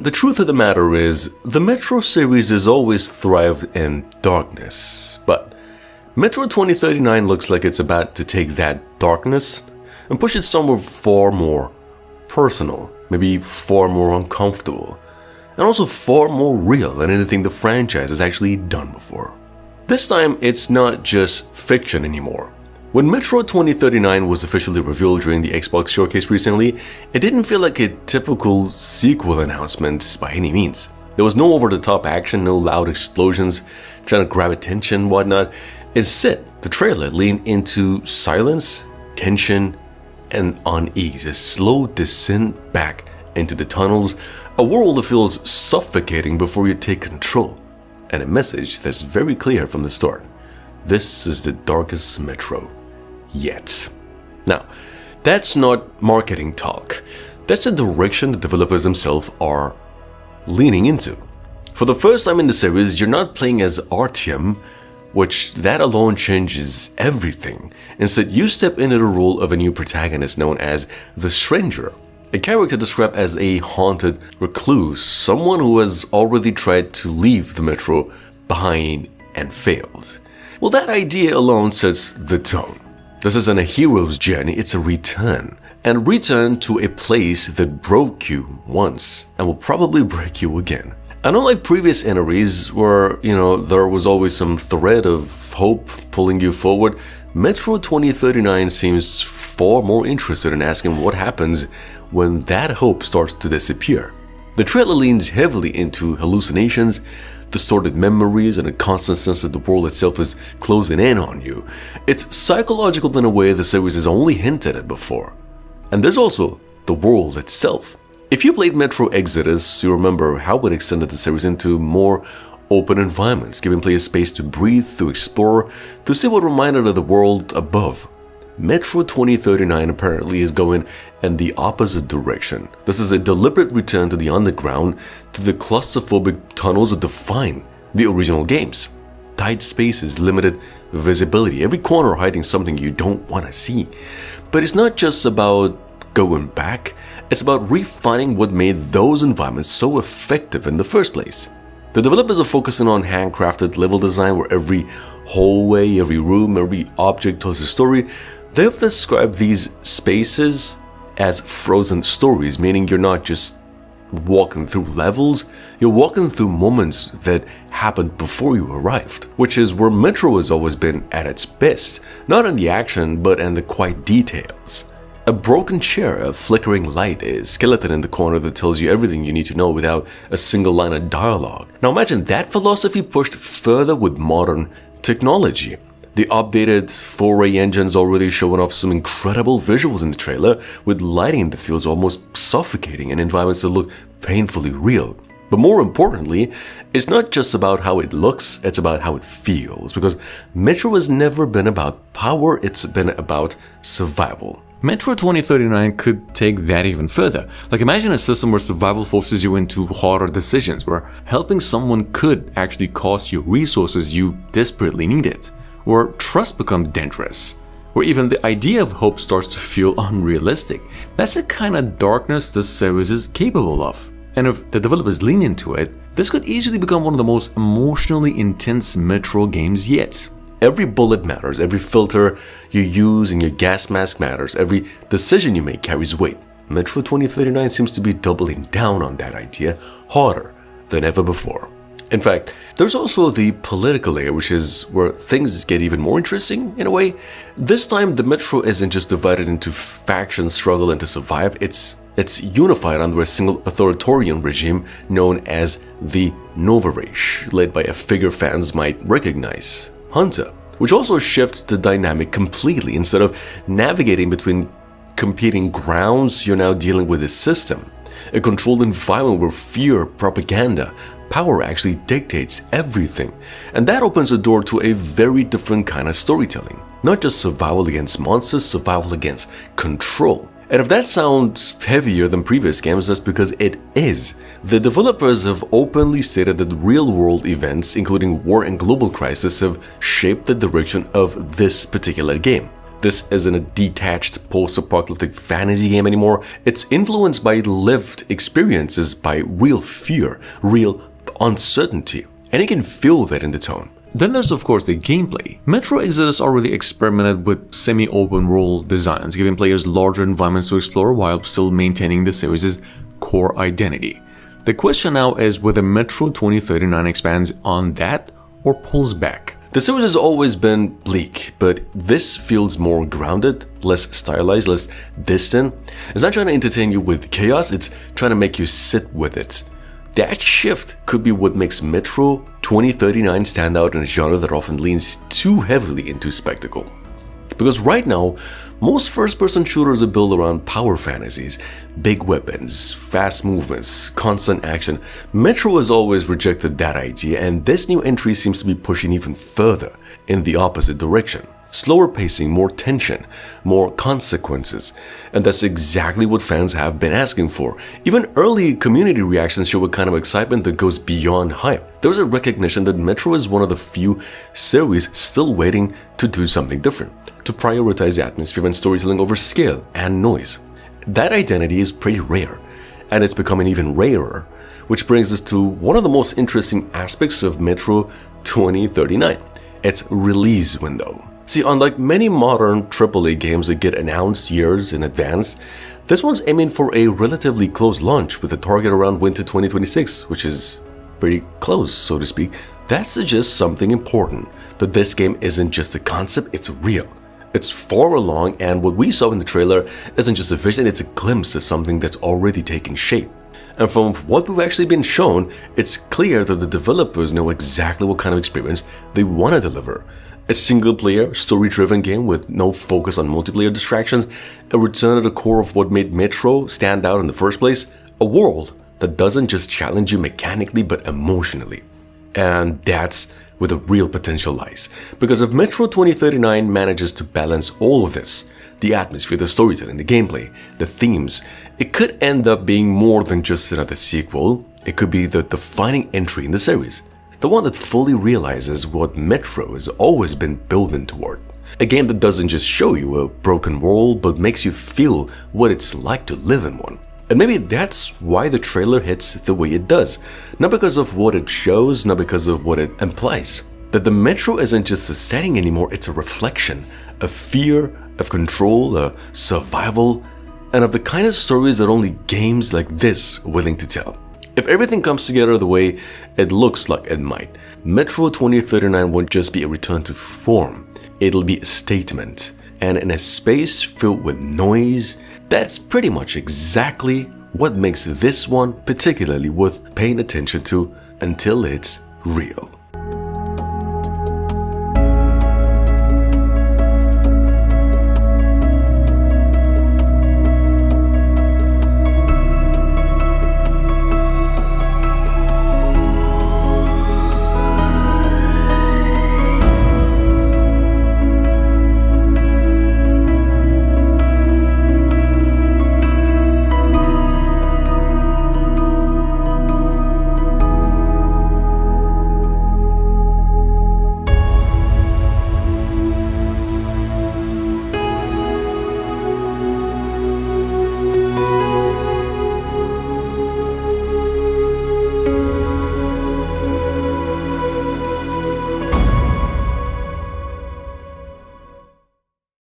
the truth of the matter is, the Metro series has always thrived in darkness, but Metro 2039 looks like it's about to take that darkness and push it somewhere far more personal, maybe far more uncomfortable, and also far more real than anything the franchise has actually done before. This time, it's not just fiction anymore. When Metro 2039 was officially revealed during the Xbox showcase recently, it didn't feel like a typical sequel announcement by any means. There was no over-the-top action, no loud explosions trying to grab attention, whatnot. Instead, the trailer leaned into silence, tension, and unease, a slow descent back into the tunnels, a world that feels suffocating before you take control, and a message that's very clear from the start. This is the darkest Metro yet. Now, that's not marketing talk. That's a direction the developers themselves are leaning into. For the first time in the series, you're not playing as Artyom, which that alone changes everything. Instead, you step into the role of a new protagonist known as the Stranger, a character described as a haunted recluse, someone who has already tried to leave the Metro behind and failed. Well, that idea alone sets the tone. This isn't a hero's journey, it's a return. And a return to a place that broke you once and will probably break you again. And unlike previous entries where, there was always some thread of hope pulling you forward, Metro 2039 seems far more interested in asking what happens when that hope starts to disappear. The trailer leans heavily into hallucinations, distorted memories, and a constant sense that the world itself is closing in on you. It's psychological in a way the series has only hinted at before. And there's also the world itself. If you played Metro Exodus, you remember how it extended the series into more open environments, giving players space to breathe, to explore, to see what reminded of the world above. Metro 2039 apparently is going in the opposite direction. This is a deliberate return to the underground, to the claustrophobic tunnels that define the original games. Tight spaces, limited visibility, every corner hiding something you don't want to see. But it's not just about going back, it's about refining what made those environments so effective in the first place. The developers are focusing on handcrafted level design where every hallway, every room, every object tells a story. They've described these spaces as frozen stories, meaning you're not just walking through levels, you're walking through moments that happened before you arrived, which is where Metro has always been at its best, not in the action but in the quiet details. A broken chair, a flickering light, a skeleton in the corner that tells you everything you need to know without a single line of dialogue. Now imagine that philosophy pushed further with modern technology. The updated 4A engine's already showing off some incredible visuals in the trailer, with lighting that feels almost suffocating and environments that look painfully real. But more importantly, it's not just about how it looks, it's about how it feels, because Metro has never been about power, it's been about survival. Metro 2039 could take that even further. Like, imagine a system where survival forces you into harder decisions, where helping someone could actually cost you resources you desperately needed, where trust becomes dangerous, where even the idea of hope starts to feel unrealistic. That's the kind of darkness this series is capable of. And if the developers lean into it, this could easily become one of the most emotionally intense Metro games yet. Every bullet matters, every filter you use in your gas mask matters, every decision you make carries weight. Metro 2039 seems to be doubling down on that idea harder than ever before. In fact, there's also the political layer, which is where things get even more interesting in a way. This time, the Metro isn't just divided into factions struggling to survive, it's unified under a single authoritarian regime known as the Novareich, led by a figure fans might recognize, Hunter, which also shifts the dynamic completely. Instead of navigating between competing grounds, you're now dealing with a system, a controlled environment where fear, propaganda, power actually dictates everything. And that opens the door to a very different kind of storytelling. Not just survival against monsters, survival against control. And if that sounds heavier than previous games, that's because it is. The developers have openly stated that real-world events, including war and global crisis, have shaped the direction of this particular game. This isn't a detached post-apocalyptic fantasy game anymore. It's influenced by lived experiences, by real fear, real uncertainty, and you can feel that in the tone. Then there's of course the gameplay. Metro Exodus already experimented with semi-open world designs, giving players larger environments to explore while still maintaining the series' core identity. The question now is whether Metro 2039 expands on that or pulls back. The series has always been bleak, but this feels more grounded, less stylized, less distant. It's not trying to entertain you with chaos, it's trying to make you sit with it. That shift could be what makes Metro 2039 stand out in a genre that often leans too heavily into spectacle. Because right now, most first-person shooters are built around power fantasies, big weapons, fast movements, constant action. Metro has always rejected that idea, and this new entry seems to be pushing even further in the opposite direction. Slower pacing, more tension, more consequences, and that's exactly what fans have been asking for. Even early community reactions show a kind of excitement that goes beyond hype. There's a recognition that Metro is one of the few series still waiting to do something different, to prioritize atmosphere and storytelling over scale and noise. That identity is pretty rare, and it's becoming even rarer, which brings us to one of the most interesting aspects of Metro 2039, its release window. See, unlike many modern AAA games that get announced years in advance, this one's aiming for a relatively close launch with a target around winter 2026, which is pretty close, so to speak. That suggests something important, that this game isn't just a concept, it's real. It's far along, and what we saw in the trailer isn't just a vision, it's a glimpse of something that's already taking shape. And from what we've actually been shown, it's clear that the developers know exactly what kind of experience they want to deliver. A single-player, story-driven game with no focus on multiplayer distractions, a return to the core of what made Metro stand out in the first place, a world that doesn't just challenge you mechanically but emotionally. And that's where the real potential lies. Because if Metro 2039 manages to balance all of this, the atmosphere, the storytelling, the gameplay, the themes, it could end up being more than just another sequel. It could be the defining entry in the series. The one that fully realizes what Metro has always been building toward. A game that doesn't just show you a broken world, but makes you feel what it's like to live in one. And maybe that's why the trailer hits the way it does. Not because of what it shows, not because of what it implies. That the Metro isn't just a setting anymore, it's a reflection of fear, of control, of survival, and of the kind of stories that only games like this are willing to tell. If everything comes together the way it looks like it might, Metro 2039 won't just be a return to form, it'll be a statement. And in a space filled with noise, that's pretty much exactly what makes this one particularly worth paying attention to until it's real.